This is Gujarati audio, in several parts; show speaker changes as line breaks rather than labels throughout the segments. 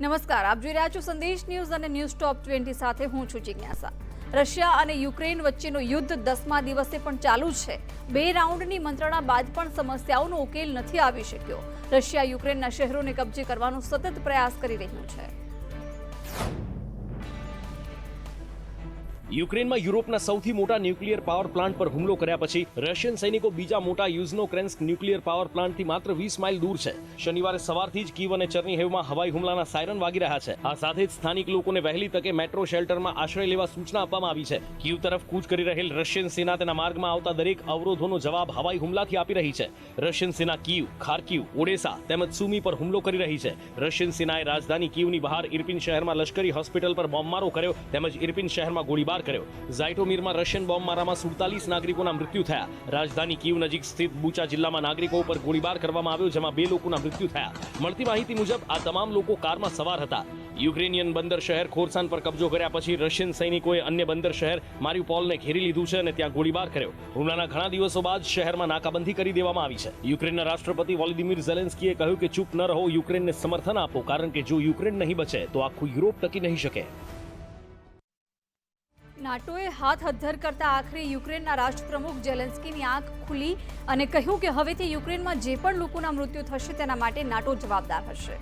નમસ્કાર, આપ જોઈ રહ્યા છો સંદેશ ન્યૂઝ અને ન્યૂઝ ટોપ 20 સાથે હું છું જિજ્ઞાસા। રશિયા અને યુક્રેન વચ્ચેનો યુદ્ધ 10મા દિવસે પણ ચાલુ છે। 2 રાઉન્ડની મંત્રણા બાદ પણ સમસ્યાઓનો ઉકેલ નથી આવી શક્યો। રશિયા યુક્રેનના શહેરોને કબજે કરવાનો સતત પ્રયાસ કરી રહ્યું છે।
યુક્રેનમાં યુરોપના સૌથી મોટા ન્યુક્લિયર પાવર પ્લાન્ટ પર હુમલો કર્યા પછી રશિયન સૈનિકો બીજા મોટા યુઝનોક્રેન્સ્ક ન્યુક્લિયર પાવર પ્લાન્ટથી માત્ર 20 માઇલ દૂર છે। શનિવારે સવારથી જ કીવ અને ચર્નીહેવમાં હવાઈ હુમલાના સાયરન વાગી રહ્યા છે। આ સાથે જ સ્થાનિક લોકોને વહેલી તકે મેટ્રો શેલ્ટરમાં આશ્રય લેવા સૂચના આપવામાં આવી છે। કીવ તરફ કૂચ કરી રહેલ રશિયન સેના તેના માર્ગમાં આવતા દરેક અવરોધોનો જવાબ હવાઈ હુમલાથી આપી રહી છે। રશિયન સેના કીવ, ખાર્કિવ, ઓડેસા તેમજ સુમી પર હુમલો કરી રહી છે। રશિયન સેનાએ રાજધાની કીવની બહાર ઇરપિન શહેરમાં લશ્કરી હોસ્પિટલ પર બોમ્બમારો કર્યો તેમજ ઇરપિન શહેરમાં ગોળીબાર ઝાયટોમીરમાં રશિયન બોમ્બમારામાં 47 નાગરિકોના મૃત્યુ થયા। રાજધાની કીવ નજીક સ્થિત બુચા જિલ્લામાં નાગરિકો ઉપર ગોળીબાર કરવામાં આવ્યો, જેમાં 2 લોકોના મૃત્યુ થયા। મળતી માહિતી મુજબ આ તમામ લોકો કારમાં સવાર હતા। યુક્રેનિયન બંદર શહેર ખોરસાન પર કબજો કર્યા પછી રશિયન સૈનિકોએ અન્ય બંદર શહેર મારિયુપોલને ઘેરી લીધું છે અને ત્યાં ગોળીબાર કર્યો। હુમલાના ઘણા દિવસો બાદ શહેરમાં નાકાબંધી કરી દેવામાં આવી છે। યુક્રેનના રાષ્ટ્રપતિ વોલોદિમીર ઝેલેન્સ્કીએ કહ્યું કે ચૂપ ન રહો, યુક્રેનને સમર્થન આપો, કારણ કે જો યુક્રેન નહીં બચે તો આખું યુરોપ ટકી નહીં શકે।
નાટોએ હાથ હથ્થર કરતા આખરે યુક્રેનના રાષ્ટ્રપ્રમુખ ઝેલેન્સ્કીની આંખ ખુલી અને કહ્યું કે હવેથી યુક્રેનમાં જે પણ લોકોના મૃત્યુ થશે તેના માટે નાટો જવાબદાર હશે।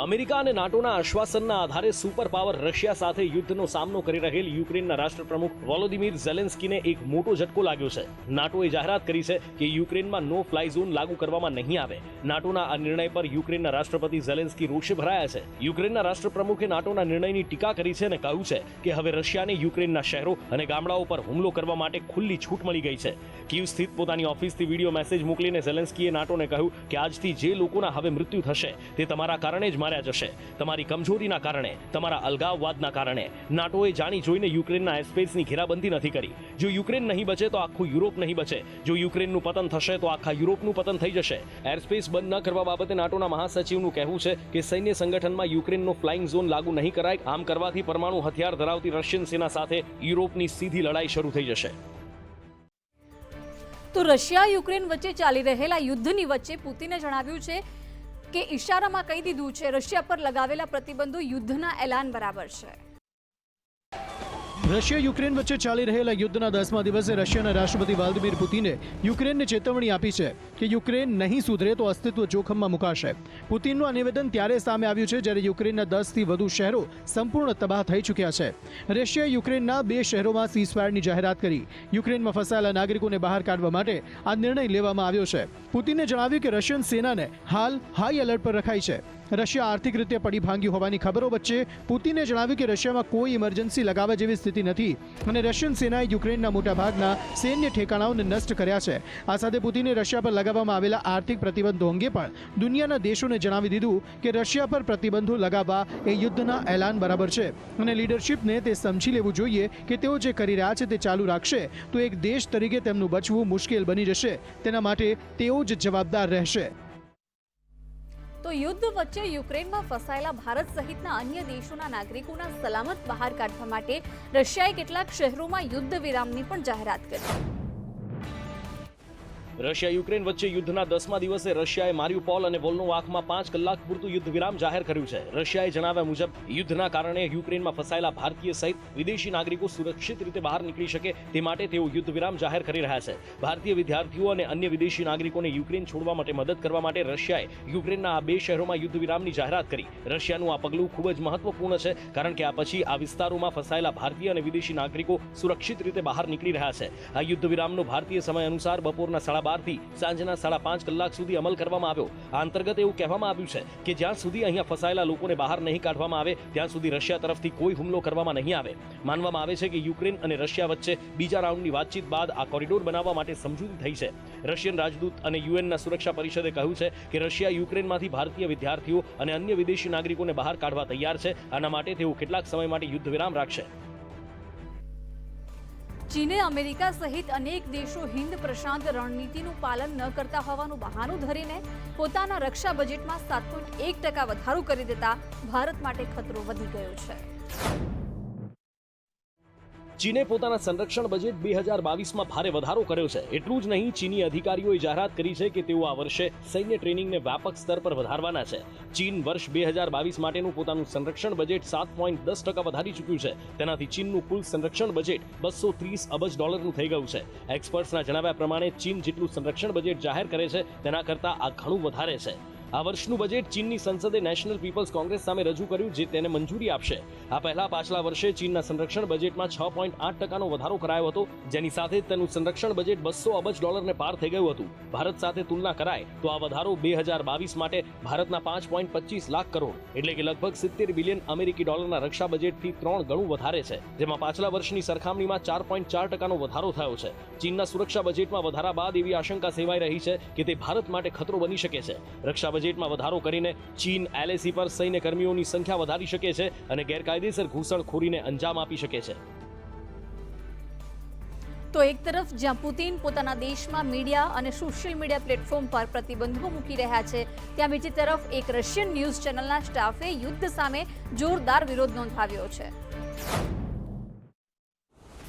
અમેરિકા અને નાટોના આશ્વાસનના આધારે સુપર પાવર રશિયા સાથે યુદ્ધનો સામનો કરી રહેલ યુક્રેનના રાષ્ટ્રપ્રમુખ વોલોદિમીર ઝેલેન્સ્કીને એક મોટો ઝટકો લાગ્યો છે। નાટોએ જાહેરાત કરી છે કે યુક્રેનમાં નો ફ્લાય ઝોન લાગુ કરવામાં નહીં આવે। નાટોના આ નિર્ણય પર યુક્રેનના રાષ્ટ્રપતિ ઝેલેન્સ્કી રોષે ભરાયા છે। યુક્રેનના રાષ્ટ્રપ્રમુખે નાટોના નિર્ણયની ટીકા કરી છે અને કહ્યું છે કે હવે રશિયાને યુક્રેનના શહેરો અને ગામડાઓ પર હુમલો કરવા માટે ખુલ્લી છૂટ મળી ગઈ છે। કીવ સ્થિત પોતાની ઓફિસથી વિડીયો મેસેજ મોકલીને ઝેલેન્સ્કીએ નાટોને કહ્યું કે આજથી જે લોકોના હવે મૃત્યુ થશે તે તમારા કારણે જ માર્યા જશે, તમારી કમજોરીના કારણે, તમારા અલગાવવાદના કારણે। નાટોએ જાણી જોઈને યુક્રેનના એરસ્પેસની ઘેરાબંધી નથી કરી। જો યુક્રેન નહીં બચે તો આખું યુરોપ નહીં બચે। જો યુક્રેનનું પતન થશે તો આખા યુરોપનું પતન થઈ જશે। એરસ્પેસ બંધ ન કરવા બાબતે નાટોના મહાસચિવનું કહેવું છે કે સૈન્ય સંગઠનમાં યુક્રેનનો ફ્લાઇંગ ઝોન લાગુ નહીં કરાય। આમ કરવાથી પરમાણુ હથિયાર ધરાવતી રશિયન સેના સાથે યુરોપની સીધી લડાઈ શરૂ થઈ જશે।
તો રશિયા યુક્રેન વચ્ચે ચાલી રહેલા યુદ્ધની વચ્ચે પુતિને જણાવ્યું છે કે ઇશારામાં કહી દીધું છે રશિયા પર લગાવેલા પ્રતિબંધો યુદ્ધના એલાન બરાબર છે।
રશિયા યુક્રેન વચ્ચે ચાલી રહેલા યુદ્ધના 10મા દિવસે રશિયાના રાષ્ટ્રપતિ વ્લાદિમીર પુતિને યુક્રેનને ચેતવણી આપી છે કે યુક્રેન નહીં સુધરે તો અસ્તિત્વ જોખમમાં મુકાશે। પુતિનનું આ નિવેદન ત્યારે સામે આવ્યું છે જ્યારે યુક્રેનના 10થી વધુ શહેરો સંપૂર્ણ તબાહ થઈ ચૂક્યા છે। રશિયાએ યુક્રેનના 2 શહેરોમાં સીઝફાયરની જાહેરાત કરી। યુક્રેનમાં ફસાયેલા નાગરિકોને બહાર કાઢવા માટે આ નિર્ણય લેવામાં આવ્યો છે। પુતિને જણાવ્યું કે રશિયન સેનાને હાલ હાઈ એલર્ટ પર રખાઈ છે। રશિયા આર્થિક રીતે પડી ભાંગી હોવાની ખબરો વચ્ચે પુતિને જણાવ્યું કે રશિયામાં કોઈ ઇમરજન્સી લગાવવા જેવી સ્થિતિ નથી અને રશિયન સેનાએ યુક્રેનના મોટાભાગના સૈન્ય ઠેકાણાઓને નષ્ટ કર્યા છે। આ સાથે પુતિને રશિયા પર લગાવવામાં આવેલા આર્થિક પ્રતિબંધો અંગે પણ દુનિયાના દેશોને જણાવી દીધું કે રશિયા પર પ્રતિબંધો લગાવવા એ યુદ્ધના એલાન બરાબર છે અને લીડરશિપને તે સમજી લેવું જોઈએ કે તેઓ જે કરી રહ્યા છે તે ચાલુ રાખશે તો એક દેશ તરીકે તેમનું બચવું મુશ્કેલ બની જશે। તેના માટે તેઓ જ જવાબદાર રહેશે।
તો યુદ્ધ વચ્ચે યુક્રેનમાં ફસાયેલા ભારત સહિતના અન્ય દેશોના નાગરિકોના સલામત બહાર કાઢવા માટે રશિયાએ કેટલાક શહેરોમાં યુદ્ધ વિરામની પણ જાહેરાત કરી।
રશિયા યુક્રેન વચ્ચે યુદ્ધના 10મા દિવસે રશિયાએ મારિયુપોલ અને વોલ્નોવાખમાં 5 કલાક પૂરતું યુદ્ધ વિરામ જાહેર કર્યું છે। રશિયાએ જણાવ્યા મુજબ યુદ્ધના કારણે યુક્રેનમાં ફસાયેલા ભારતીય સહિત વિદેશી નાગરિકો સુરક્ષિત રીતે બહાર નીકળી શકે તે માટે તેઓ યુદ્ધ વિરામ જાહેર કરી રહ્યા છે। ભારતીય વિદ્યાર્થીઓ અને અન્ય વિદેશી નાગરિકોને યુક્રેન છોડવા માટે મદદ કરવા માટે રશિયાએ યુક્રેનના આ 2 શહેરોમાં યુદ્ધ વિરામની જાહેરાત કરી। રશિયાનું આ પગલું ખૂબ જ મહત્વપૂર્ણ છે કારણ કે આ પછી આ વિસ્તારોમાં ફસાયેલા ભારતીય અને વિદેશી નાગરિકો સુરક્ષિત રીતે બહાર નીકળી રહ્યા છે। આ યુદ્ધ વિરામનો ભારતીય સમય અનુસાર બપોરના 12:30 થી સાંજના 5.5 કલાક સુધી અમલ કરવામાં આવ્યો। આ અંતર્ગત એવું કહેવામાં આવ્યું છે કે જ્યાં સુધી અહીંયા ફસાયેલા લોકોને બહાર નહીં કાઢવામાં આવે ત્યાં સુધી રશિયા તરફથી કોઈ હુમલો કરવામાં નહીં આવે। માનવામાં આવે છે કે યુક્રેન અને રશિયા વચ્ચે બીજા રાઉન્ડની વાતચીત બાદ આ કોરિડોર બનાવવા માટે સમજૂતી થઈ છે। રશિયન રાજદૂત અને યુએનના સુરક્ષા પરિષદે કહ્યું છે કે રશિયા યુક્રેનમાંથી ભારતીય વિદ્યાર્થીઓ અને અન્ય વિદેશી નાગરિકોને બહાર કાઢવા તૈયાર છે। આના માટે તેઓ કેટલાક સમય માટે યુદ્ધ વિરામ રાખશે।
ચીને અમેરિકા સહિત અનેક દેશો હિન્દ પ્રશાંત રણનીતિનું પાલન ન કરતા હોવાનું બહાનું ધરીને પોતાના રક્ષા બજેટમાં 7.1% વધારો કરી દેતા ભારત માટે ખતરો વધી ગયો છે।
ચીને પોતાના સંરક્ષણ બજેટ 2022માં ભારે વધારો કર્યો છે. એટલું જ નહીં, ચીની અધિકારીઓએ જાહેરાત કરી છે કે તેઓ આ વર્ષે સૈન્ય ટ્રેનિંગને વ્યાપક સ્તર પર વધારવાના છે. ચીન વર્ષ 2022 માટેનું પોતાનું સંરક્ષણ બજેટ 7.10% વધારી ચૂક્યું છે. તેનાથી ચીનનું કુલ સંરક્ષણ બજેટ $230 અબજ થઈ ગયું છે. એક્સપર્ટ્સના જણાવ્યા પ્રમાણે ચીન જેટલું સંરક્ષણ બજેટ જાહેર કરે છે તેના કરતાં આ ઘણું વધારે છે. આ વર્ષનું બજેટ ચીનની સંસદે નેશનલ પીપલ્સ કોંગ્રેસ સામે રજૂ કર્યું, જે તેને મંજૂરી આપશે. આ પહેલા પાછલા વર્ષે ચીનના સંરક્ષણ બજેટમાં 6.8%નો વધારો કરાયો હતો, જેની સાથે તેનું સંરક્ષણ બજેટ $200 અબજ પાર થઈ ગયું હતું. ભારત સાથે તુલના કરાય તો આ વધારો 2022 માટે ભારતના 5.25 લાખ કરોડ એટલે કે લગભગ $70 બિલિયન અમેરિકી ડોલરના રક્ષા બજેટથી 3 ગણું વધારે છે, જેમાં પાછલા વર્ષની સરખામણીમાં 4.4%નો વધારો થયો છે. ચીનના સુરક્ષા બજેટમાં વધારા બાદ એવી આશંકા સેવાઈ રહી છે કે તે ભારત માટે ખતરો બની શકે છે. રક્ષા બજેટમાં વધારો કરીને ચીન LAC પર સૈન્ય કર્મીઓની સંખ્યા વધારી શકે છે અને ગેરકાયદેસર ઘૂસણખોરીને અંજામ આપી શકે છે.
તો એક તરફ જ્યાં પુતિન પોતાના દેશમાં મીડિયા અને સોશિયલ મીડિયા પ્લેટફોર્મ પર પ્રતિબંધો મૂકી રહ્યા છે, ત્યાં બીજી તરફ એક રશિયન ન્યૂઝ ચેનલના સ્ટાફે યુદ્ધ સામે જોરદાર વિરોધ નોંધાવ્યો છે.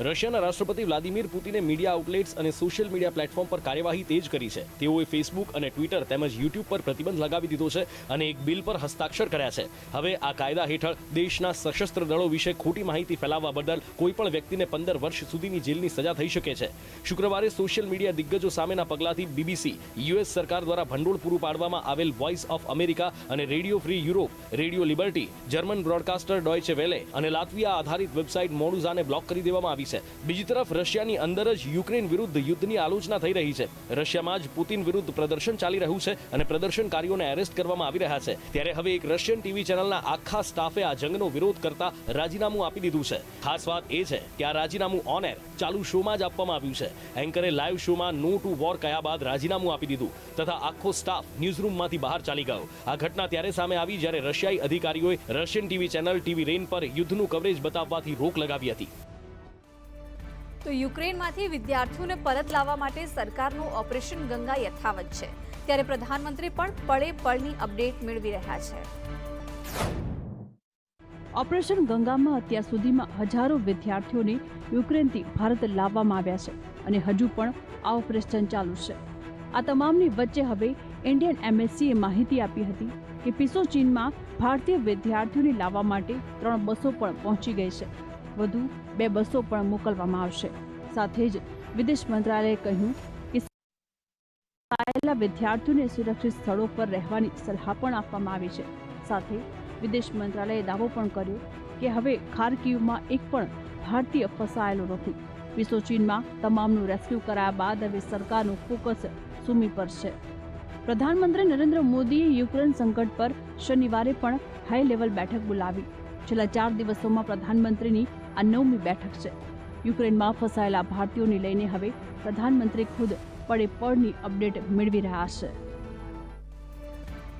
રશિયાના રાષ્ટ્રપતિ વ્લાદિમીર પુતિને મીડિયા આઉટલેટ્સ અને સોશિયલ મીડિયા પ્લેટફોર્મ પર કાર્યવાહી તેજ કરી છે. તેઓએ ફેસબુક અને ટ્વિટર તેમજ યુટ્યુબ પર પ્રતિબંધ લગાવી દીધો છે અને એક બિલ પર હસ્તાક્ષર કર્યા છે. હવે આ કાયદા હેઠળ દેશના સશસ્ત્ર દળો વિશે ખોટી માહિતી ફેલાવવા બદલ કોઈપણ વ્યક્તિને 15 વર્ષ સુધીની જેલની સજા થઈ શકે છે. શુક્રવારે સોશિયલ મીડિયા દિગ્ગજો સામેના પગલાથી BBC, US સરકાર દ્વારા ભંડોળ પૂરું પાડવામાં આવેલ વોઇસ ઓફ અમેરિકા અને radio free Europe, radio liberty, German broadcaster Deutsche Welle અને લાત્વિયા આધારિત વેબસાઇટ મોડુઝાને બ્લોક કરી દેવામાં આવી છે. બીજી તરફ રશિયાની અંદર જ યુક્રેન વિરુદ્ધ યુદ્ધની આલોચના થઈ રહી છે. રશિયામાં જ પુતિન વિરુદ્ધ પ્રદર્શન ચાલી રહ્યું છે અને પ્રદર્શનકારીઓને એરેસ્ટ કરવામાં આવી રહ્યા છે. ત્યારે હવે એક રશિયન ટીવી ચેનલના આખા સ્ટાફે આ જંગનો વિરોધ કરતા રાજીનામું આપી દીધું છે. ખાસ વાત એ છે કે આ રાજીનામું ઓન એર ચાલુ શોમાં જ આપવામાં આવ્યું છે. એન્કરે લાઈવ શોમાં નો ટુ વોર કહ્યા બાદ રાજીનામું આપી દીધું તથા આખો સ્ટાફ ન્યૂઝરૂમમાંથી બહાર ચાલી ગયો. આ ઘટના ત્યારે સામે આવી જ્યારે રશિયાઈ અધિકારીઓએ રશિયન ટીવી ચેનલ ટીવી રેન પર યુદ્ધનું કવરેજ બતાવવાથી રોક લગાવી હતી.
તો યુક્રેનમાંથી વિદ્યાર્થીઓને પરત લાવવા માટે સરકારનું ઓપરેશન ગંગા યથાવત છે, ત્યારે પ્રધાનમંત્રી પણ પળે પળની અપડેટ મેળવી રહ્યા છે.
ઓપરેશન ગંગામાં અત્યાર સુધીમાં હજારો વિદ્યાર્થીઓને યુક્રેનથી ભારત લાવવામાં આવ્યા છે અને હજુ પણ આ ઓપરેશન ચાલુ છે. આ તમામની વચ્ચે હવે ઇન્ડિયન એમ્બેસીએ માહિતી આપી હતી કે પિસોચીનમાં ભારતીય વિદ્યાર્થીઓને લાવવા માટે 3 બસો પણ પહોંચી ગઈ છે. વધુ 2 બસો પણ મોકલવામાં આવશે. સાથે જ વિદેશ મંત્રાલયે કહ્યું કે આયેલા વિદ્યાર્થીઓને સુરક્ષિત સ્થળો પર રહેવાની સલાહ પણ આપવામાં આવી છે. સાથે વિદેશ મંત્રાલયે દાવો પણ કર્યો કે હવે ખાર્કિવમાં એક પણ ભારતીય ફસાયેલો નથી. પિસોચીનમાં તમામનું રેસ્ક્યુ કરાયા બાદ હવે સરકારનું ફોકસ સુમી પર છે. પ્રધાનમંત્રી નરેન્દ્ર મોદીએ યુક્રેન સંકટ પર શનિવારે પણ હાઈ લેવલ બેઠક બોલાવી. છેલ્લા 4 દિવસોમાં પ્રધાનમંત્રીની આ 9મી બેઠક છે. યુક્રેનમાં ફસાયેલા ભારતીયોને લઈને હવે પ્રધાનમંત્રી ખુદ પળે પળની અપડેટ મેળવી રહ્યા છે.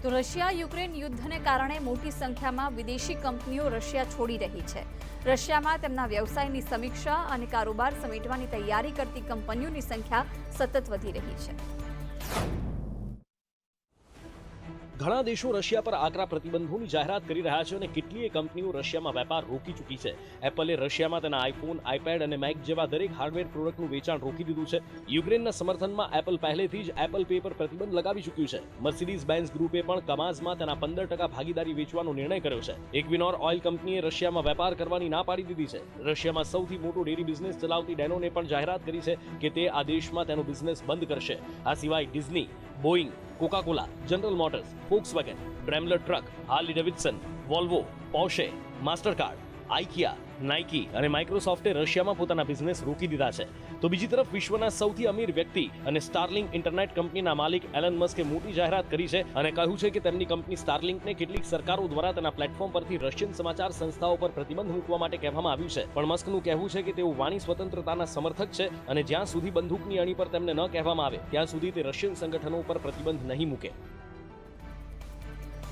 તો રશિયા યુક્રેન યુદ્ધને કારણે મોટી સંખ્યામાં વિદેશી કંપનીઓ રશિયા છોડી રહી છે. રશિયામાં તેમના વ્યવસાયની સમીક્ષા અને કારોબાર સમેટવાની તૈયારી કરતી કંપનીઓની સંખ્યા સતત વધી રહી છે.
ઘણા દેશો રશિયા પર આકરા પ્રતિબંધોની જાહેરાત કરી રહ્યા છે અને કેટલીય કંપનીઓ રશિયામાં વેપાર રોકી ચૂકી છે. એપલે રશિયામાં તેના આઈફોન, આઈપેડ અને મેક જેવા દરેક હાર્ડવેર પ્રોડક્ટનું વેચાણ રોકી દીધું છે. યુક્રેનના સમર્થનમાં એપલ પહેલેથી જ એપલ પે પર પ્રતિબંધ લગાવી ચૂક્યું છે. મર્સિડીઝ બેન્ઝ ગ્રુપે પણ કમાઝમાં તેના 15% ભાગીદારી વેચવાનો નિર્ણય કર્યો છે. ઇક્વિનોર ઓઇલ કંપનીએ રશિયામાં વેપાર કરવાની ના પાડી દીધી છે. રશિયામાં સૌથી મોટો ડેરી બિઝનેસ ચલાવતી ડેનોને પણ જાહેરાત કરી છે કે તે આ દેશમાં તેનો બિઝનેસ બંધ કરશે. આ સિવાય Disney, Boeing, Coca Cola, General Motors, Volkswagen, Daimler truck, Harley Davidson, Volvo, Porsche, Mastercard, Ikea, Nike અને માઇક્રોસોફ્ટે રશિયામાં પોતાના બિઝનેસ રોકી દીધા છે. તો બીજી તરફ વિશ્વના સૌથી અમીર વ્યક્તિ અને સ્ટારલિંક ઇન્ટરનેટ કંપનીના માલિક એલન મસ્કે મોટી જાહેરાત કરી છે અને કહ્યું છે કે તેમની કંપની સ્ટારલિંકને કેટલીક સરકારો દ્વારા તેના પ્લેટફોર્મ પરથી રશિયન સમાચાર સંસ્થાઓ પર પ્રતિબંધ મૂકવા માટે કહેવામાં આવ્યું છે. પણ મસ્કનું કહેવું છે કે તેઓ વાણી સ્વતંત્રતાના સમર્થક છે અને જ્યાં સુધી બંદૂકની અણી પર તેમને ન કહેવામાં આવે ત્યાં સુધી તે રશિયન સંગઠનો પર પ્રતિબંધ નહીં મૂકે.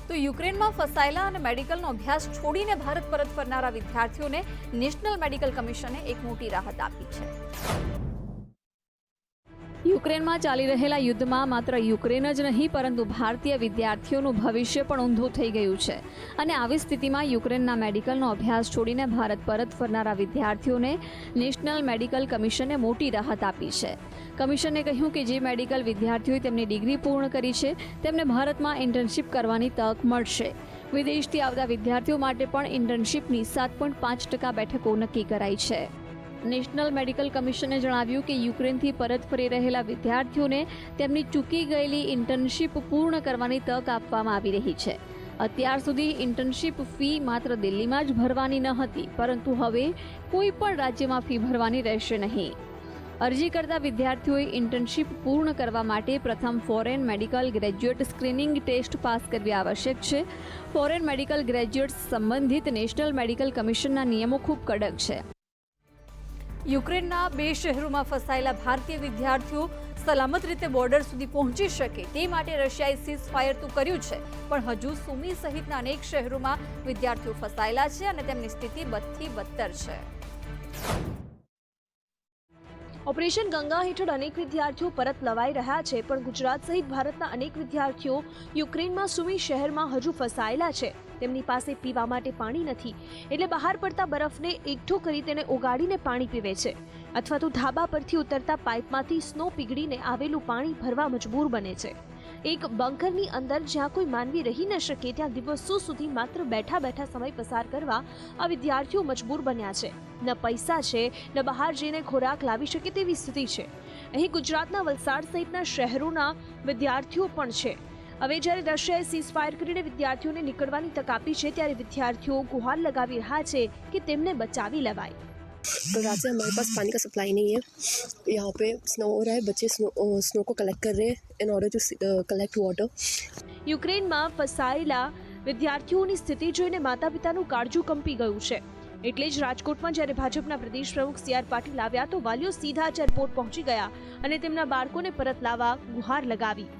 તો યુક્રેનમાં ફસાયેલા અને મેડિકલનો અભ્યાસ છોડીને ભારત પરત ફરનારા વિદ્યાર્થીઓને નેશનલ મેડિકલ કમિશને એક મોટી રાહત આપી છે. યુક્રેનમાં ચાલી રહેલા યુદ્ધમાં માત્ર યુક્રેન જ નહીં પરંતુ ભારતીય વિદ્યાર્થીઓનું ભવિષ્ય પણ ઊંધું થઈ ગયું છે અને આવી સ્થિતિમાં યુક્રેનના મેડિકલનો અભ્યાસ છોડીને ભારત પરત ફરનારા વિદ્યાર્થીઓને નેશનલ મેડિકલ કમિશને મોટી રાહત આપી છે. કમિશને કહ્યું કે જે મેડિકલ વિદ્યાર્થીઓએ તેમની ડિગ્રી પૂર્ણ કરી છે તેમને ભારતમાં ઇન્ટર્નશિપ કરવાની તક મળશે. વિદેશથી આવતા વિદ્યાર્થીઓ માટે પણ ઇન્ટર્નશિપની 7.5% બેઠકો નક્કી કરાઈ છે. નેશનલ મેડિકલ કમિશને જણાવ્યું કે યુક્રેનથી પરત ફરી રહેલા વિદ્યાર્થીઓને તેમની ચૂકી ગયેલી ઇન્ટર્નશિપ પૂર્ણ કરવાની તક આપવામાં આવી રહી છે. અત્યાર સુધી ઇન્ટર્નશિપ ફી માત્ર દિલ્હીમાં જ ભરવાની ન હતી, પરંતુ હવે કોઈ પણ રાજ્યમાં ફી ભરવાની રહેશે નહીં. અરજી કરતા વિદ્યાર્થીઓએ ઇન્ટર્નશિપ પૂર્ણ કરવા માટે પ્રથમ foreign medical graduate screening test pass કરવી આવશ્યક છે. ફોરેન મેડિકલ ગ્રેજ્યુએટ્સ સંબંધિત નેશનલ મેડિકલ કમિશનના નિયમો ખૂબ કડક છે. યુક્રેનના 2 શહેરોમાં ફસાયેલા ભારતીય વિદ્યાર્થીઓ સલામત રીતે બોર્ડર સુધી પહોંચી શકે તે માટે રશિયાએ સીઝ ફાયર તો કર્યું છે, પણ હજુ સુમી સહિતના અનેક શહેરોમાં વિદ્યાર્થીઓ ફસાયેલા છે અને તેમની સ્થિતિ બદથી બદતર છે.
ઓપરેશન ગંગા હેઠળ અનેક વિદ્યાર્થીઓ પરત લવાઈ રહ્યા છે, પણ ગુજરાત સહિત ભારતના અનેક વિદ્યાર્થીઓ યુક્રેનમાં સુમી શહેરમાં હજુ ફસાયેલા છે. તેમની પાસે પીવા માટે પાણી નથી, એટલે બહાર પડતા બરફને એકઠો કરી તેને ઓગાળીને પાણી પીવે છે, અથવા તો ધાબા પરથી ઉતરતા પાઇપમાંથી સ્નો પીગળીને આવેલું પાણી ભરવા મજબૂર બને છે. એક બંકરની અંદર જ્યાં કોઈ માનવી રહી ન શકે ત્યાં દિવસો સુધી માત્ર બેઠા બેઠા સમય પસાર કરવા આ વિદ્યાર્થીઓ મજબૂર બન્યા છે. ન પૈસા છે, ન બહાર જઈને ખોરાક લાવી શકે તેવી સ્થિતિ છે. અહીં ગુજરાતના વલસાડ સહિતના શહેરોના વિદ્યાર્થીઓ પણ છે. હવે જ્યારે રશિયાએ સીઝ ફાયર કરીને વિદ્યાર્થીઓને નીકળવાની તક આપી છે, ત્યારે વિદ્યાર્થીઓ ગુહાર લગાવી રહ્યા છે કે તેમને બચાવી લેવાય.
कल रात से हमारे पास पानी का सप्लाई नहीं है. यहाँ पे स्नो हो रहा है, बच्चे स्नो को कलेक्ट कर रहे हैं in order to collect water.
યુક્રેનમાં ફસાયેલા વિદ્યાર્થીઓની સ્થિતિ જોઈને માતા પિતાનું કાળજું કંપી ગયું છે. એટલે જ રાજકોટમાં જ્યારે ભાજપના પ્રદેશ પ્રમુખ CR પાટીલ આવ્યા તો વાલીઓ સીધા જ એરપોર્ટ પહોંચી ગયા અને તેમના બાળકોને પરત લાવવા ગુહાર લગાવી.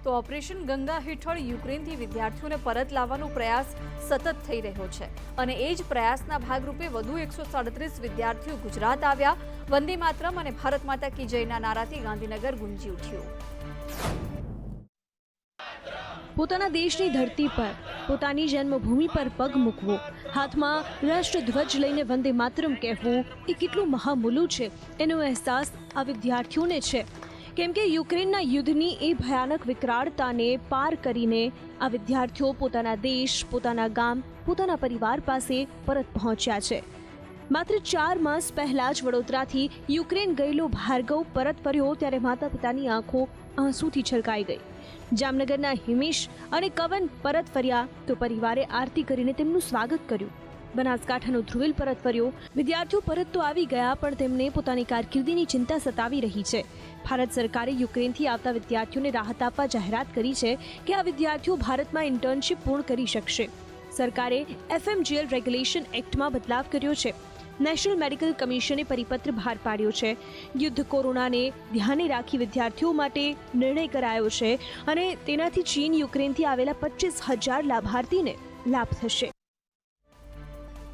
તો ઓપરેશન ગંગા હેઠળ યુક્રેનથી વિદ્યાર્થીઓને પરત લાવવાનો પ્રયાસ સતત થઈ રહ્યો છે અને એ જ પ્રયાસના ભાગરૂપે વધુ 137 વિદ્યાર્થીઓ ગુજરાત આવ્યા. વંદે માતરમ અને ભારત માતા કી જયના નારાથી ગાંધીનગર ગુંજી ઉઠ્યું.
પોતાના દેશની ધરતી પર, પોતાની જન્મભૂમિ પર પગ મૂકવો, હાથમાં રાષ્ટ્રધ્વજ લઈને વંદે માતરમ કહેવું એ કેટલું મહામૂલું છે એનો અહેસાસ આ વિદ્યાર્થીઓને છે. કેમ કે યુક્રેનના યુદ્ધની એ ભયાનક વિકરાળતાને પાર કરીને આ વિદ્યાર્થીઓ પોતાના દેશ, પોતાના ગામ, પોતાના પરિવાર પાસે પરત પહોંચ્યા છે. માત્ર 4 માસ પહેલા જ વડોદરાથી યુક્રેન ગયેલો ભાર્ગવ પરત ફર્યો ત્યારે માતા પિતાની આંખો આંસુથી છલકાઈ ગઈ. જામનગરના હિમેશ અને કવન પરત ફર્યા તો પરિવારે આરતી કરીને તેમનું સ્વાગત કર્યું. બનાસકાંઠાનો ધ્રુવિલ પરત ફર્યો. વિદ્યાર્થીઓ પરત તો આવી ગયા, પણ તેમને પોતાની કારકિર્દીની ચિંતા સતાવી રહી છે. ભારત સરકારે યુક્રેનથી આવતા વિદ્યાર્થીઓને રાહત આપવા જાહેરાત કરી છે કે આ વિદ્યાર્થીઓ ભારતમાં ઇન્ટર્નશિપ પૂર્ણ કરી શકશે. સરકારે FMGL રેગ્યુલેશન એક્ટમાં બદલાવ કર્યો છે. નેશનલ મેડિકલ કમિશને પરિપત્ર બહાર પાડ્યો છે. યુદ્ધ કોરોનાને ધ્યાને રાખી વિદ્યાર્થીઓ માટે નિર્ણય કરાયો છે અને તેનાથી ચીન યુક્રેનથી આવેલા 25,000 લાભાર્થીને લાભ થશે.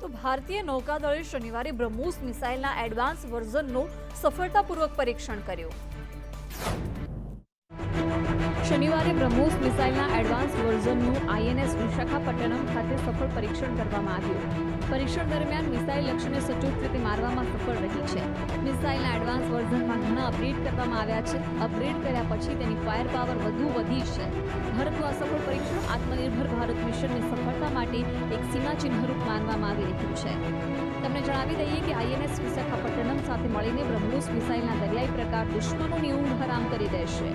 તો ભારતીય નૌકાદળે શનિવારે બ્રહ્મોસ મિસાઇલના એડવાન્સ વર્ઝનનું સફળતાપૂર્વક પરીક્ષણ કર્યું. શનિવારે બ્રહ્મોસ મિસાઇલના એડવાન્સ વર્ઝનનું INS વિશાખાપટ્ટનમ ખાતે સફળ પરીક્ષણ કરવામાં આવ્યું. પરીક્ષણ દરમિયાન મિસાઇલ લક્ષ્યને સચોટ રીતે મારવામાં સફળ રહી છે. મિસાઇલના એડવાન્સ વર્ઝનમાં ઘણા અપગ્રેડ કરવામાં આવ્યા છે. અપગ્રેડ કર્યા પછી તેની ફાયર પાવર વધુ વધી છે. ભારતનું આ સફળ પરીક્ષણ આત્મનિર્ભર ભારત મિશનની સફળતા માટે એક સીમાચિહ્નરૂપ માનવામાં આવી રહ્યું છે. તમને જણાવી દઈએ કે INS વિશાખાપટ્ટનમ સાથે મળીને બ્રહ્મોસ મિસાઇલના દરિયાઈ પ્રકાર દુશ્મનોની ઊંઘ હરામ કરી દેશે.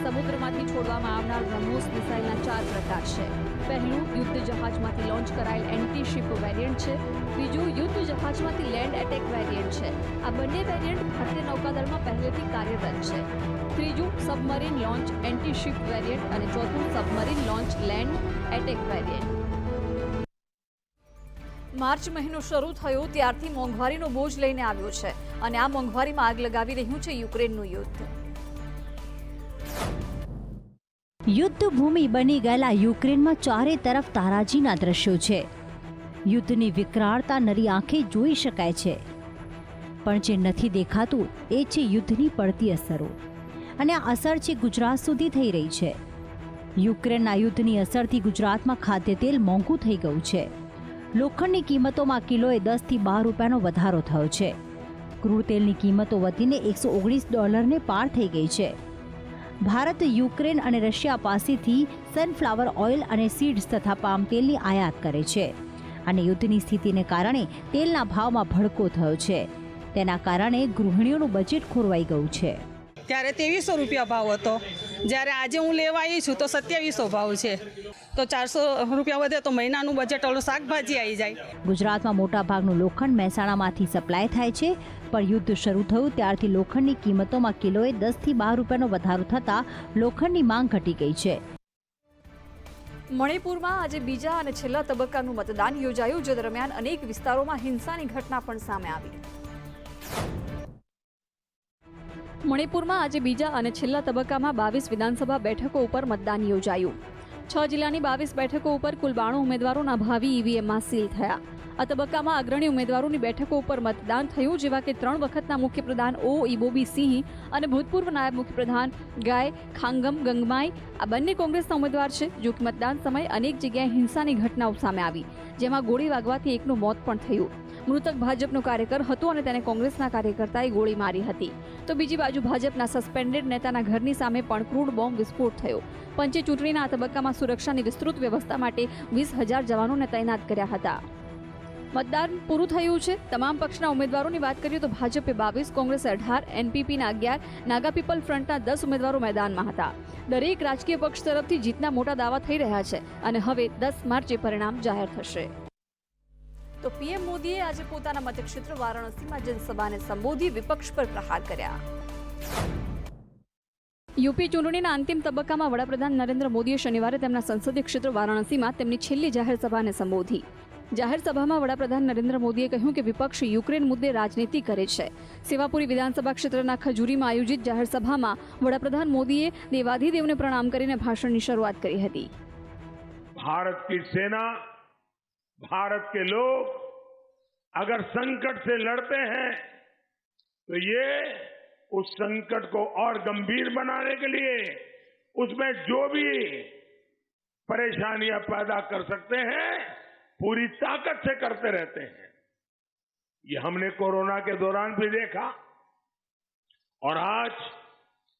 સમુદ્રમાંથી છોડવામાં આવનાર બ્રહ્મોસ મિસાઇલના 4 પ્રકાર છે. પહેલું યુદ્ધ જહાજમાંથી લોન્ચ કરાયેલ એન્ટી શિપ વેરિયન્ટ છે. બીજું યુદ્ધ જહાજમાંથી લેન્ડ એટેક વેરિયન્ટ છે. આ બંને વેરિયન્ટ ભારતીય નૌકાદળમાં પહેલેથી કાર્યરત છે. ત્રીજું submarine launch anti ship variant અને ચોથું submarine launch land attack variant. March મહિનો શરૂ થયો ત્યારથી મોંઘવારીનો બોજ લઈને આવ્યો છે અને આ મોંઘવારીમાં આગ લગાવી રહ્યું છે યુક્રેનનું યુદ્ધ.
યુદ્ધ ભૂમિ બની ગયેલા યુક્રેનમાં ચારે તરફ તારાજીના દ્રશ્યો છે. યુદ્ધની વિકરાળતા નરી આંખે જોઈ શકાય છે. પણ જે નથી દેખાતું એ છે યુદ્ધની પડતી અસરો, અને આ અસર છે ગુજરાત સુધી થઈ રહી છે. યુક્રેનના યુદ્ધની અસરથી ગુજરાતમાં ખાદ્ય તેલ મોંઘું થઈ ગયું છે. લોખંડની કિંમતોમાં કિલોએ 10 થી 12 રૂપિયાનો વધારો થયો છે. ક્રૂડ તેલની કિંમતો વધીને $119 પાર થઈ ગઈ છે. ભારત યુક્રેન અને રશિયા પાસેથી સનફ્લાવર ઓઇલ અને સીડ્સ તથા પામ તેલની આયાત કરે છે, અને યુદ્ધની સ્થિતિને કારણે તેલના ભાવમાં ભડકો થયો છે. તેના કારણે ગૃહિણીઓનું બજેટ ખોરવાઈ ગયું છે.
ત્યારે 2300 રૂપિયા ભાવ હતો, જ્યારે આજે હું લેવા આવી છું તો 2700 ભાવ છે. તો 400 રૂપિયા વધે તો મહિનાનું બજેટ ઓલું શાકભાજી આવી જાય.
ગુજરાતમાં મોટાભાગનું લોખંડ મહેસાણામાંથી સપ્લાય થાય છે, પણ યુદ્ધ શરૂ થયું ત્યારથી લોખંડની કિંમતોમાં કિલોએ 10 થી 12 રૂપિયાનો વધારો થતાં લોખંડની માંગ ઘટી ગઈ છે.
મણિપુરમાં આજે બીજા અને છેલ્લા તબક્કાનું મતદાન યોજાયું, જે દરમિયાન અનેક વિસ્તારોમાં હિંસાની ઘટના પણ સામે આવી. મણિપુરમાં આજે બીજા અને છેલ્લા તબક્કામાં 22 વિધાનસભા બેઠકો ઉપર મતદાન યોજાયું. 6 જિલ્લાની 22 બેઠકો ઉપર કુલ 92 ઉમેદવારોના ભાવિ ઈવીએમમાં સીલ થયા. આ તબક્કામાં અગ્રણી ઉમેદવારોની બેઠકો ઉપર મતદાન થયું, જેવા કે 3 વખતના મુખ્યપ્રધાન ઓ ઇબોબી સિંહ અને ભૂતપૂર્વ નાયબ મુખ્યપ્રધાન ગાય ખાંગમ ગંગમાઈ. આ બંને કોંગ્રેસના ઉમેદવાર છે. જો કે મતદાન સમયે અનેક જગ્યાએ હિંસાની ઘટનાઓ સામે આવી, જેમાં ગોળી વાગવાથી એકનું મોત પણ થયું. મૃતક ભાજપનો કાર્યકર હતો અને તેને કોંગ્રેસના કાર્યકર્તાએ ગોળી મારી હતી. તો બીજી બાજુ ભાજપના સસ્પેન્ડેડ નેતાના ઘરની સામે પણ ક્રૂડ બોમ્બ વિસ્ફોટ થયો. પંચે ચૂંટણીના આ તબક્કામાં સુરક્ષાની વિસ્તૃત વ્યવસ્થા માટે 20,000 જવાનોને તૈનાત કર્યા હતા. મતદાન પૂરું થયું છે. તમામ પક્ષના ઉમેદવારોની વાત કરીએ તો ભાજપે 22, કોંગ્રેસે 18, એનપીપીના 11, નાગા પીપલ ફ્રન્ટના 10 ઉમેદવારો મેદાનમાં હતા. દરેક રાજકીય પક્ષ તરફથી જીતના મોટા દાવા થઈ રહ્યા છે, અને હવે 10 માર્ચે પરિણામ જાહેર થશે. તો પીએમ મોદીએ આજે પોતાના મતક્ષેત્ર વારાણસીમાં જનસભાને સંબોધી વિપક્ષ પર પ્રહાર કર્યા. યુપી ચૂંટણીના અંતિમ તબક્કામાં વડાપ્રધાન નરેન્દ્ર મોદીએ શનિવારે તેમના સંસદીય ક્ષેત્ર વારાણસીમાં તેમની છેલ્લી જાહેર સભાને સંબોધી. જાહેર સભામાં વડાપ્રધાન નરેન્દ્ર મોદીએ કહ્યું કે વિપક્ષ યુક્રેન મુદ્દે રાજનીતિ કરે છે. સેવાપુરી વિધાનસભા ક્ષેત્રના ખજૂરીમાં આયોજિત જાહેર સભામાં વડાપ્રધાન મોદીએ દેવાધિદેવને પ્રણામ કરીને ભાષણની શરૂઆત કરી હતી.
भारत की सेना, भारत के लोग अगर संकट से लड़ते हैं तो ये उस संकट को और गंभीर बनाने के लिए उसमें जो भी परेशानियां पैदा कर सकते हैं पूरी ताकत से करते रहते हैं. ये हमने कोरोना के दौरान भी देखा और आज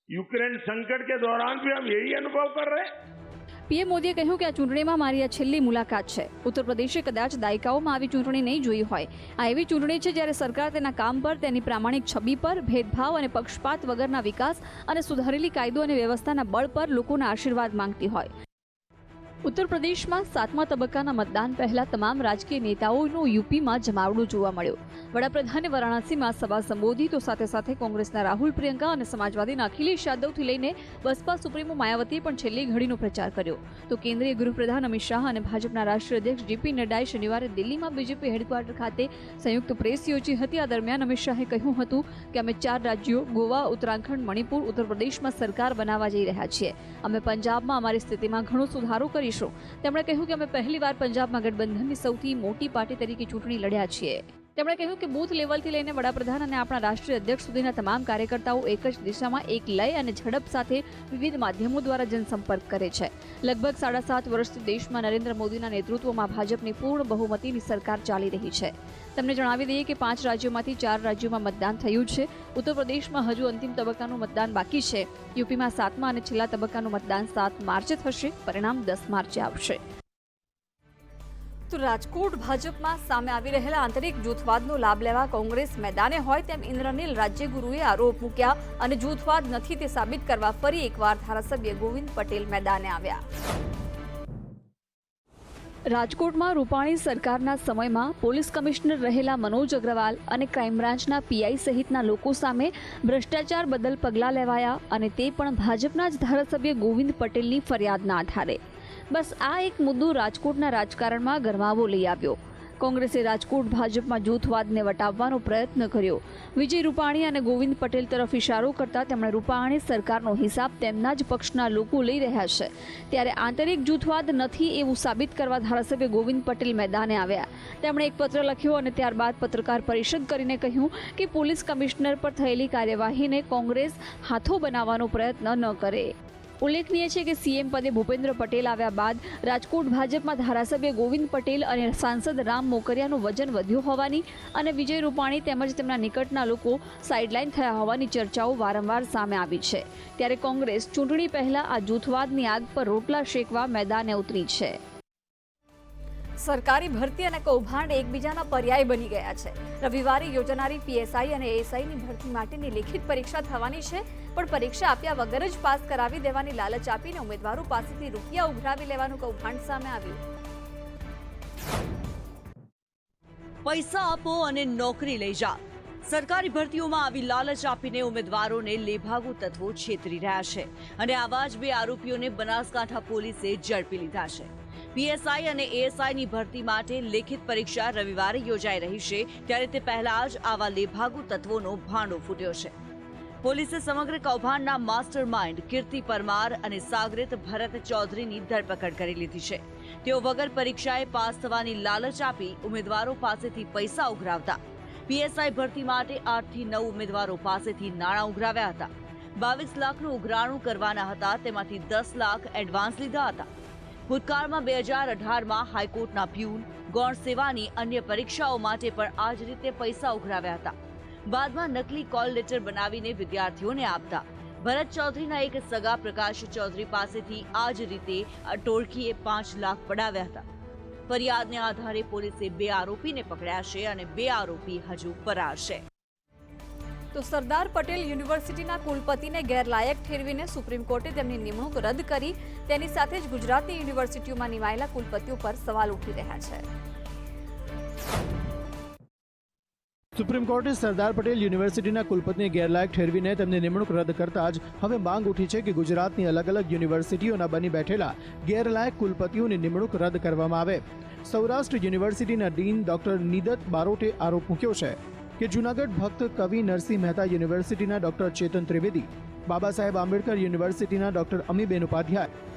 यूक्रेन संकट के दौरान भी हम यही अनुभव कर रहे हैं.
પીએમ મોદીએ કહ્યું કે આ ચૂંટણીમાં મારી આ છેલ્લી મુલાકાત છે. ઉત્તર પ્રદેશે કદાચ દાયકાઓમાં આવી ચૂંટણી નહીં જોઈ હોય. આ એવી ચૂંટણી છે જ્યારે સરકાર તેના કામ પર, તેની પ્રામાણિક છબી પર, ભેદભાવ અને પક્ષપાત વગરના વિકાસ અને સુધારેલી કાયદો અને વ્યવસ્થાના બળ પર લોકોના આશીર્વાદ માંગતી હોય. ઉત્તર પ્રદેશમાં 7મા તબક્કાના મતદાન પહેલા તમામ રાજકીય નેતાઓનો યુપીમાં જમાવડો જોવા મળ્યો. વડાપ્રધાને વારાણસીમાં સભા સંબોધી તો સાથે સાથે કોંગ્રેસના રાહુલ પ્રિયંકા અને સમાજવાદીના અખિલેશ યાદવથી લઈને બસપા સુપ્રીમો માયાવતીએ પણ છેલ્લી ઘડીનો પ્રચાર કર્યો. તો કેન્દ્રીય ગૃહપ્રધાન અમિત શાહ અને ભાજપના રાષ્ટ્રીય અધ્યક્ષ જેપી નડ્ડાએ શનિવારે દિલ્હીમાં બીજેપી હેડક્વાર્ટર ખાતે સંયુક્ત પ્રેસ યોજી હતી. આ દરમિયાન અમિત શાહે કહ્યું હતું કે અમે 4 રાજ્યો ગોવા, ઉત્તરાખંડ, મણિપુર, ઉત્તર પ્રદેશમાં સરકાર બનાવવા જઈ રહ્યા છીએ. અમે પંજાબમાં અમારી સ્થિતિમાં ઘણો સુધારો કરીશું. તેમણે કહ્યું કે અમે પહેલીવાર પંજાબમાં ગઠબંધનની સૌથી મોટી પાર્ટી તરીકે ચૂંટણી લડ્યા છીએ. તેમણે કહ્યું કે બૂથ લેવલથી લઈને વડાપ્રધાન અને આપણા રાષ્ટ્રીય અધ્યક્ષ સુધીના તમામ કાર્યકર્તાઓ એક જ દિશામાં એક લય અને ઝડપ સાથે વિવિધ માધ્યમો દ્વારા જનસંપર્ક કરે છે. લગભગ 7.5 વર્ષથી દેશમાં નરેન્દ્ર મોદીના નેતૃત્વમાં ભાજપની પૂર્ણ બહુમતીની સરકાર ચાલી રહી છે. તમને જણાવી દઈએ કે 5 રાજ્યોમાંથી 4 રાજ્યોમાં મતદાન થયું છે. ઉત્તર પ્રદેશમાં હજુ અંતિમ તબક્કાનું મતદાન બાકી છે. યુપીમાં 7મા અને છેલ્લા તબક્કાનું મતદાન 7 માર્ચે થશે. પરિણામ 10 માર્ચે આવશે. તો રાજકોટ ભાજપમાં સામે આવી રહેલા આંતરિક જૂથવાદનો લાભ લેવા કોંગ્રેસ મેદાને હોય તેમ ઇન્દ્રનીલ રાજ્યગુરુએ આરોપ મૂક્યા અને જૂથવાદ નથી તે સાબિત કરવા ફરી એકવાર ધારાસભ્ય ગોવિંદ પટેલ મેદાને આવ્યા. રાજકોટમાં રૂપાણી સરકારના સમયમાં પોલીસ કમિશનર રહેલા મનોજ અગ્રવાલ અને ક્રાઇમ બ્રાન્ચના પીઆઈ સહિતના લોકો સામે ભ્રષ્ટાચાર બદલ પગલાં લેવાયા, અને તે પણ ભાજપના જ ધારાસભ્ય ગોવિંદ પટેલની ફરિયાદના આધારે. બસ આ એક મુદ્દો રાજકોટના રાજકારણમાં ગરમાવો લઈ આવ્યો.
કોંગ્રેસે રાજકોટ ભાજપમાં જૂથવાદને વટાવવાનો પ્રયત્ન કર્યો. વિજય રૂપાણી અને ગોવિંદ પટેલ તરફ ઇશારો કરતા તેમણે રૂપાણી સરકારનો હિસાબ તેમના જ પક્ષના લોકો લઈ રહ્યા છે, ત્યારે આંતરિક જૂથવાદ નથી એવું સાબિત કરવા ધારાસભ્ય ગોવિંદ પટેલ મેદાને આવ્યા. તેમણે એક પત્ર લખ્યો અને ત્યારબાદ પત્રકાર પરિષદ કરીને કહ્યું કે પોલીસ કમિશનર પર થયેલી કાર્યવાહીને કોંગ્રેસ હાથો બનાવવાનો પ્રયત્ન ન કરે. ઉલ્લેખનીય છે કે સીએમ પદે ભૂપેન્દ્ર પટેલ આવ્યા બાદ રાજકોટ ભાજપમાં ધારાસભ્ય ગોવિંદ પટેલ અને સાંસદ રામ મોકરિયાનું વજન વધ્યું હોવાની અને વિજય રૂપાણી તેમજ તેમના નિકટના લોકો સાઇડલાઇન થયા હોવાની ચર્ચાઓ વારંવાર સામે આવી છે. ત્યારે કોંગ્રેસ ચૂંટણી પહેલા આ જૂથવાદની આગ પર રોટલા શેકવા મેદાને ઉતરી છે.
સરકારી ભરતી અને કૌભાંડ એકબીજાના પર્યાય બની ગયા છે. રવિવારે યોજાનારી પીએસઆઈ અને એએસઆઈની ભરતી માટેની લેખિત પરીક્ષા થવાની છે, પણ પરીક્ષા આપ્યા વગર જ પાસ કરાવી દેવાની લાલચ આપીને ઉમેદવારો પાસેથી રૂપિયા ઉઘરાવી લેવાનું કૌભાંડ સામે આવ્યું.
પૈસા આપો અને નોકરી લઈ જાઓ. સરકારી ભરતીઓમાં આવી લાલચ આપીને ઉમેદવારોને લેભાગુ તત્વો છેતરી રહ્યા છે અને આવા જ બે આરોપીઓને બનાસકાંઠા પોલીસે ઝડપી લીધા છે. પીએસઆઈ અને એએસઆઈની ભરતી માટે લેખિત પરીક્ષા રવિવારે યોજાઈ રહી છે, ત્યારે તે પહેલા જ આવા લેભાગુ તત્વોનો ભાંડો ફૂટ્યો છે. પોલીસે સમગ્ર કૌભાંડના માસ્ટર માઇન્ડ કીર્તિ પરમાર અને સાગરિત ભરત ચૌધરીની ધરપકડ કરી લીધી છે. તેઓ વગર પરીક્ષાએ પાસ થવાની લાલચ આપી ઉમેદવારો પાસેથી પૈસા ઉઘરાવતા. પીએસઆઈ ભરતી માટે 8 થી 9 ઉમેદવારો પાસેથી નાણાં ઉઘરાવ્યા હતા. 22 લાખનું ઉઘરાણું કરવાના હતા, તેમાંથી 10 લાખ એડવાન્સ લીધા હતા. ભૂતકાળમાં 2018માં હાઈકોર્ટના પ્યુન, ગૌણ સેવાની અન્ય પરીક્ષાઓ માટે પણ આ જ રીતે પૈસા ઉઘરાવ્યા હતા. બાદમાં નકલી કોલ લેટર બનાવીને વિદ્યાર્થીઓને આપતા. ભરત ચૌધરીના એક સગા પ્રકાશ ચૌધરી પાસેથી આ જ રીતે આ ટોળકીએ 5 લાખ પડાવ્યા હતા. ફરિયાદને આધારે પોલીસે 2 આરોપીને પકડ્યા છે અને 2 આરોપી હજુ ફરાર છે.
તો સરદાર પટેલ યુનિવર્સિટીના કુલપતિને ગેરલાયક ઠેરવીને સુપ્રીમ કોર્ટે તેમની નિમણૂક રદ કરી. તેની સાથે જ ગુજરાતની યુનિવર્સિટીઓમાં નિમાયેલા કુલપતિઓ પર સવાલ ઉઠી રહ્યા છે.
સુપ્રીમ કોર્ટે સરદાર પટેલ યુનિવર્સિટીના કુલપતિને ગેરલાયક ઠેરવીને તેમની નિમણૂક રદ કરતા જ હવે માંગ ઉઠી છે કે ગુજરાતની અલગ અલગ યુનિવર્સિટીઓના બની બેઠેલા ગેરલાયક કુલપતિઓની નિમણૂક રદ કરવામાં આવે. સૌરાષ્ટ્ર યુનિવર્સિટીના ડીન ડોક્ટર નિદત બારોટે આરોપ મૂક્યો છે કે જૂનાગઢ ભક્ત કવિ નરસિંહ મહેતા યુનિવર્સિટીના ડોક્ટર ચેતન ત્રિવેદી, બાબા સાહેબ આંબેડકર યુનિવર્સિટીના ડોક્ટર અમીબેન ઉપાધ્યાય,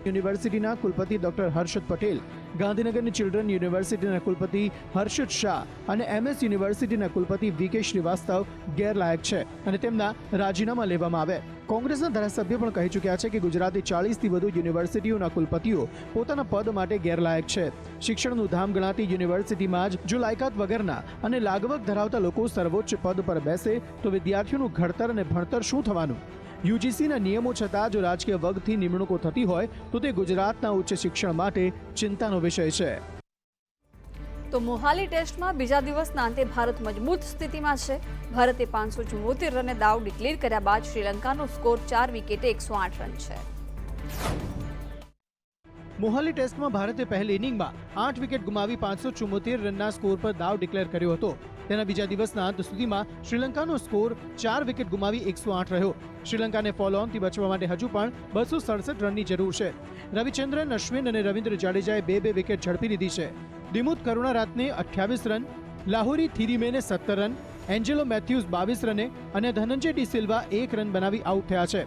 યુનિવર્સિટીના કુલપતિ ડોક્ટર હર્ષદ પટેલ, ગાંધીનગરની ચિલ્ડ્રન યુનિવર્સિટીના કુલપતિ હર્ષદ શાહ અને એમએસ યુનિવર્સિટીના કુલપતિ વીકે શ્રીવાસ્તવ ગેરલાયક છે અને તેમના રાજીનામા લેવામાં આવે. કોંગ્રેસના ધારાસભ્ય પણ કહી ચૂક્યા છે કે ગુજરાતની 40થી વધુ યુનિવર્સિટીઓના કુલપતિઓ પોતાના પદ માટે ગેરલાયક છે. શિક્ષણનું ધામ ગણાતી યુનિવર્સિટીમાં જ જો લાયકાત વગરના અને લાગવગ ધરાવતા લોકો સર્વોચ્ચ પદ પર બેસે તો વિદ્યાર્થીઓનું ઘડતર અને ભણતર શું થવાનું? યુજીસીના નિયમો છતાં જો રાજકીય વગથી નિમણૂકો થતી હોય તો તે ગુજરાતના ઉચ્ચ શિક્ષણ માટે ચિંતાનો વિષય છે.
તો મોહાલી ટેસ્ટમાં બીજા દિવસના અંતે ભારત મજબૂત સ્થિતિમાં છે. ભારતે 574 રને દાવ ડિક્લેર કર્યા બાદ શ્રીલંકાનો સ્કોર 4 વિકેટે 108 રન છે.
મોહાલી ટેસ્ટમાં ભારતે પહેલી ઇનિંગમાં 8 વિકેટ ગુમાવી 574 રનના સ્કોર પર દાવ ડિક્લેર કર્યો હતો. તેના બીજા દિવસના અંત સુધીમાં શ્રીલંકાનો સ્કોર 4 વિકેટ ગુમાવી 108 રહ્યો. શ્રીલંકાને ફોલો ઓનથી બચવા માટે હજુ પણ 267 રનની જરૂર છે. રવિચંદ્રન અશ્વિન અને રવિન્દ્ર જાડેજાએ 2 વિકેટ ઝડપી લીધી છે. દિમુથ કરુણારત્ને 28 run, Lahori થીરીમેને 17 run, Angelo Matthews 22 રને અને ધનંજય ડી સિલ્વા 1 રન બનાવી આઉટ થયા છે.